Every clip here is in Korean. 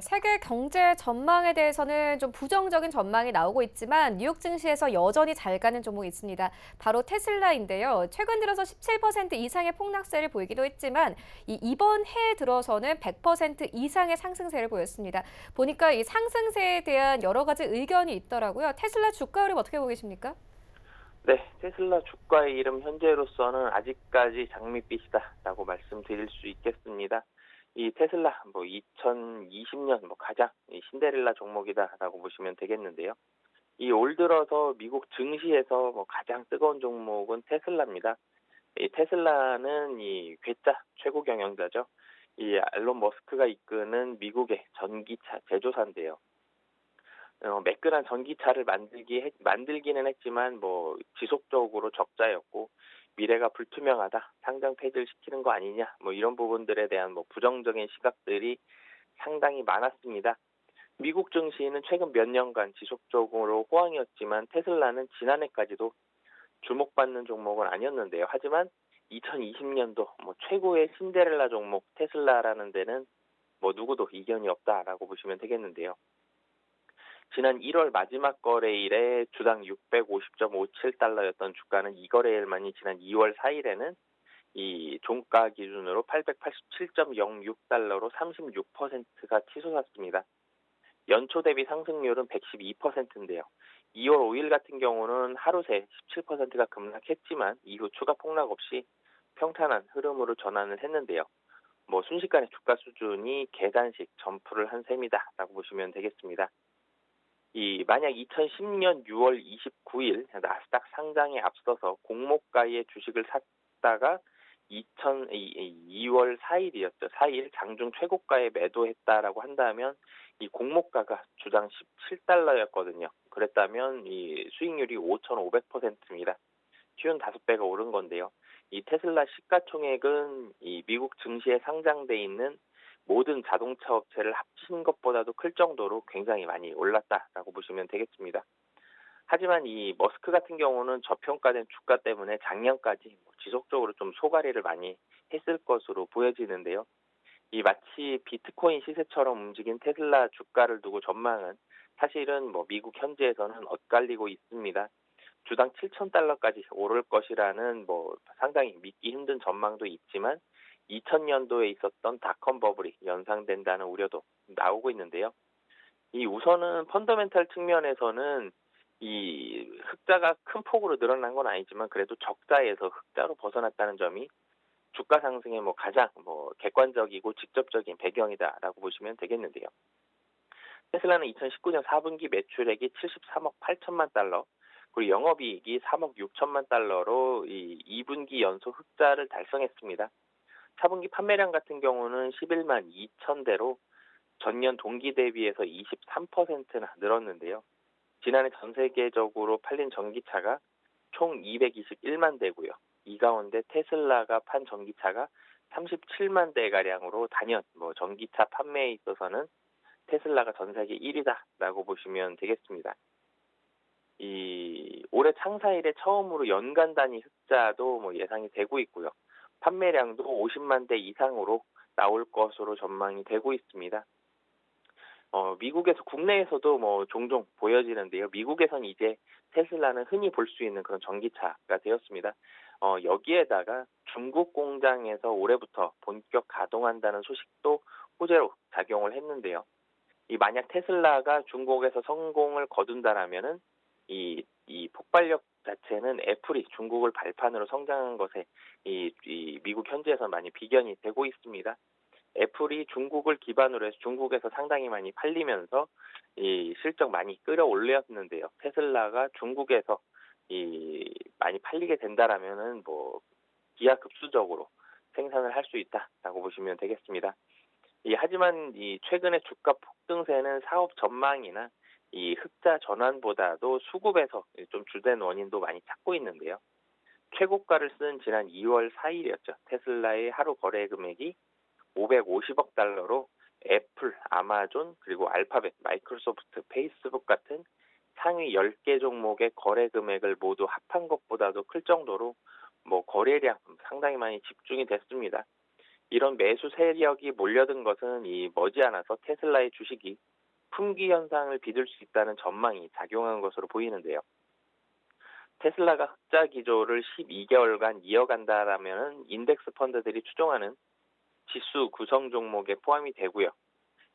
세계 경제 전망에 대해서는 좀 부정적인 전망이 나오고 있지만 뉴욕 증시에서 여전히 잘 가는 종목이 있습니다. 바로 테슬라인데요. 최근 들어서 17% 이상의 폭락세를 보이기도 했지만 이번 해 들어서는 100% 이상의 상승세를 보였습니다. 보니까 이 상승세에 대한 여러 가지 의견이 있더라고요. 테슬라 주가 흐름 어떻게 보고 계십니까? 네, 테슬라 주가의 이름 현재로서는 아직까지 장밋빛이다라고 말씀드릴 수 있겠습니다. 이 테슬라 2020년 가장 이 신데렐라 종목이다라고 보시면 되겠는데요. 이 올 들어서 미국 증시에서 가장 뜨거운 종목은 테슬라입니다. 이 테슬라는 이 괴짜 최고 경영자죠. 이 앨런 머스크가 이끄는 미국의 전기차 제조사인데요. 매끈한 전기차를 만들기는 했지만 지속적으로 적자였고 미래가 불투명하다, 상장 폐지를 시키는 거 아니냐, 이런 부분들에 대한 부정적인 시각들이 상당히 많았습니다. 미국 증시는 최근 몇 년간 지속적으로 호황이었지만 테슬라는 지난해까지도 주목받는 종목은 아니었는데요. 하지만 2020년도 최고의 신데렐라 종목 테슬라라는 데는 누구도 이견이 없다라고 보시면 되겠는데요. 지난 1월 마지막 거래일에 주당 650.57달러였던 주가는 이 거래일 만이 지난 2월 4일에는 이 종가 기준으로 887.06달러로 36%가 치솟았습니다. 연초 대비 상승률은 112%인데요. 2월 5일 같은 경우는 하루 새 17%가 급락했지만 이후 추가 폭락 없이 평탄한 흐름으로 전환을 했는데요. 순식간에 주가 수준이 계단식 점프를 한 셈이다라고 보시면 되겠습니다. 만약 2010년 6월 29일 나스닥 상장에 앞서서 공모가의 주식을 샀다가 2월 4일이었죠. 4일 장중 최고가에 매도했다라고 한다면 이 공모가가 주당 17달러였거든요. 그랬다면 이 수익률이 5,500%입니다. 쉬운 5배가 오른 건데요. 이 테슬라 시가총액은 이 미국 증시에 상장돼 있는 모든 자동차 업체를 합친 것보다도 클 정도로 굉장히 많이 올랐다라고 보시면 되겠습니다. 하지만 이 머스크 같은 경우는 저평가된 주가 때문에 작년까지 지속적으로 좀 소가리를 많이 했을 것으로 보여지는데요. 이 마치 비트코인 시세처럼 움직인 테슬라 주가를 두고 전망은 사실은 미국 현지에서는 엇갈리고 있습니다. 주당 7,000달러까지 오를 것이라는 상당히 믿기 힘든 전망도 있지만 2000년도에 있었던 닷컴 버블이 연상된다는 우려도 나오고 있는데요. 이 우선은 펀더멘탈 측면에서는 이 흑자가 큰 폭으로 늘어난 건 아니지만 그래도 적자에서 흑자로 벗어났다는 점이 주가 상승의 가장 객관적이고 직접적인 배경이다라고 보시면 되겠는데요. 테슬라는 2019년 4분기 매출액이 73억 8천만 달러, 그리고 영업이익이 3억 6천만 달러로 이 2분기 연속 흑자를 달성했습니다. 4분기 판매량 같은 경우는 11만 2천 대로 전년 동기 대비해서 23%나 늘었는데요. 지난해 전 세계적으로 팔린 전기차가 총 221만 대고요. 이 가운데 테슬라가 판 전기차가 37만 대가량으로 단연 전기차 판매에 있어서는 테슬라가 전 세계 1위다라고 보시면 되겠습니다. 이 올해 창사 이래 처음으로 연간 단위 흑자도 예상이 되고 있고요. 판매량도 50만 대 이상으로 나올 것으로 전망이 되고 있습니다. 미국에서 국내에서도 종종 보여지는데요. 미국에선 이제 테슬라는 흔히 볼 수 있는 그런 전기차가 되었습니다. 여기에다가 중국 공장에서 올해부터 본격 가동한다는 소식도 호재로 작용을 했는데요. 만약 테슬라가 중국에서 성공을 거둔다라면은 이 폭발력 자체는 애플이 중국을 발판으로 성장한 것에 이 미국 현지에서 많이 비견이 되고 있습니다. 애플이 중국을 기반으로 해서 중국에서 상당히 많이 팔리면서 이 실적 많이 끌어올렸는데요. 테슬라가 중국에서 많이 팔리게 된다라면은 기하급수적으로 생산을 할 수 있다라고 보시면 되겠습니다. 하지만 최근의 주가 폭등세는 사업 전망이나 이 흑자 전환보다도 수급에서 좀 주된 원인도 많이 찾고 있는데요. 최고가를 쓴 지난 2월 4일이었죠. 테슬라의 하루 거래 금액이 550억 달러로 애플, 아마존, 그리고 알파벳, 마이크로소프트, 페이스북 같은 상위 10개 종목의 거래 금액을 모두 합한 것보다도 클 정도로 거래량 상당히 많이 집중이 됐습니다. 이런 매수 세력이 몰려든 것은 이 머지않아서 테슬라의 주식이 품귀 현상을 빚을 수 있다는 전망이 작용한 것으로 보이는데요. 테슬라가 흑자 기조를 12개월간 이어간다라면 인덱스 펀드들이 추종하는 지수 구성 종목에 포함이 되고요.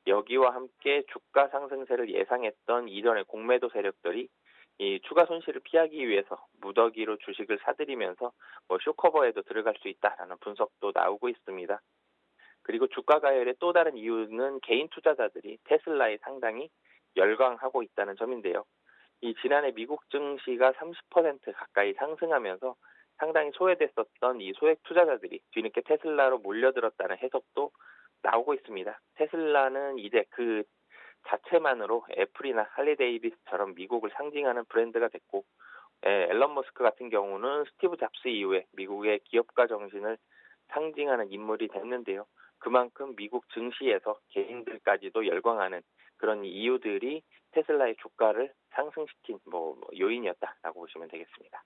여기와 함께 주가 상승세를 예상했던 이전의 공매도 세력들이 이 추가 손실을 피하기 위해서 무더기로 주식을 사들이면서 쇼커버에도 들어갈 수 있다라는 분석도 나오고 있습니다. 그리고 주가 가열의 또 다른 이유는 개인 투자자들이 테슬라에 상당히 열광하고 있다는 점인데요. 이 지난해 미국 증시가 30% 가까이 상승하면서 상당히 소외됐었던 이 소액 투자자들이 뒤늦게 테슬라로 몰려들었다는 해석도 나오고 있습니다. 테슬라는 이제 그 자체만으로 애플이나 할리데이비스처럼 미국을 상징하는 브랜드가 됐고, 앨런 머스크 같은 경우는 스티브 잡스 이후에 미국의 기업가 정신을 상징하는 인물이 됐는데요. 그만큼 미국 증시에서 개인들까지도 열광하는 그런 이유들이 테슬라의 주가를 상승시킨 요인이었다라고 보시면 되겠습니다.